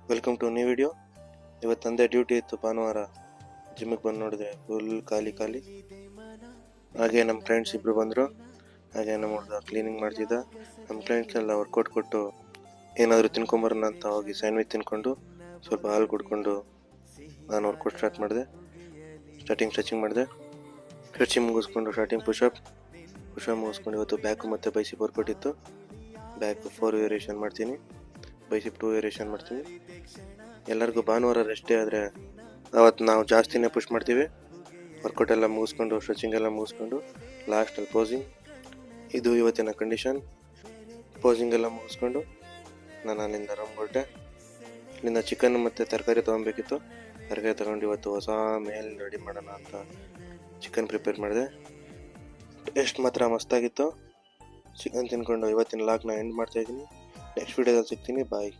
Welcome to new video. ಇವತ್ತು ತಂದೆ duty ಇತ್ತು, ಭಾನುವಾರ ಜಿಮ್ಮಿಗೆ ಬಂದು ನೋಡಿದೆ ಫುಲ್ ಖಾಲಿ. ಹಾಗೆ ನಮ್ಮ ಫ್ರೆಂಡ್ಸ್ ಇಬ್ಬರು ಬಂದರು. ಹಾಗೆ ನಮ್ಮ ಹುಡುಗ ಕ್ಲೀನಿಂಗ್ ಮಾಡ್ತಿದ್ದ. ನಮ್ಮ ಫ್ರೆಂಡ್ಸ್ ಎಲ್ಲ ವರ್ಕೌಟ್ ಕೊಟ್ಟು ಏನಾದರೂ ತಿನ್ಕೊಂಬರೋಣ ಅಂತ ಹೋಗಿ ಸ್ಯಾಂಡ್ವಿಚ್ ತಿನ್ಕೊಂಡು ಸ್ವಲ್ಪ ಹಾಲು ಕುಡ್ಕೊಂಡು ನಾನು ವರ್ಕೌಟ್ ಸ್ಟಾರ್ಟ್ ಮಾಡಿದೆ. ಸ್ಟ್ರೆಚಿಂಗ್ ಮಾಡಿದೆ. ಸ್ಟ್ರೆಚಿಂಗ್ ಮುಗಿಸ್ಕೊಂಡು ಪುಷಪ್ ಮುಗಿಸ್ಕೊಂಡು ಇವತ್ತು ಬ್ಯಾಕು ಮತ್ತು ಬೈಸಿಪ್ ವರ್ಕೌಟ್ ಇತ್ತು. ಬ್ಯಾಕ್ 4 ವೇರಿಯೇಷನ್ ಮಾಡ್ತೀನಿ, ಬೈಸಿಪ್ 2 ವೇರಿಯೇಷನ್ ಮಾಡ್ತೀನಿ. ಎಲ್ಲರಿಗೂ ಭಾನುವಾರ ರೆಸ್ಟ್ ಡೇ ಆದರೆ ಅವತ್ತು ನಾವು ಜಾಸ್ತಿನೇ ಪುಷ್ ಮಾಡ್ತೀವಿ. ವರ್ಕೌಟ್ ಎಲ್ಲ ಮುಗಿಸ್ಕೊಂಡು ಸ್ಟ್ರೆಚಿಂಗ್ ಎಲ್ಲ ಮುಗಿಸ್ಕೊಂಡು ಲಾಸ್ಟಲ್ಲಿ ಪೋಸಿಂಗ್. ಇದು ಇವತ್ತಿನ ಕಂಡೀಷನ್. ಪೋಸಿಂಗ್ ಎಲ್ಲ ಮುಗಿಸ್ಕೊಂಡು ನಾನು ಅಲ್ಲಿಂದ ಹೊರಟೆ. ಇಲ್ಲಿಂದ ಚಿಕನ್ ಮತ್ತು ತರಕಾರಿ ತೊಗೊಬೇಕಿತ್ತು. ತರಕಾರಿ ತೊಗೊಂಡು ಇವತ್ತು ಹೊಸ ಮೇಲ್ ರೆಡಿ ಮಾಡೋಣ ಅಂತ ಚಿಕನ್ ಪ್ರಿಪೇರ್ ಮಾಡಿದೆ. ಟೇಸ್ಟ್ ಮಾತ್ರ ಮಸ್ತಾಗಿತ್ತು. ಚಿಕನ್ ತಿನ್ಕೊಂಡು ಇವತ್ತಿನ ಲಾಗ್ನ ಎಂಡ್ ಮಾಡ್ತಾಯಿದ್ದೀನಿ. ನೆಕ್ಸ್ಟ್ ವೀಡಿಯೋದಲ್ಲಿ ಸಿಗ್ತೀನಿ. ಬಾಯ್.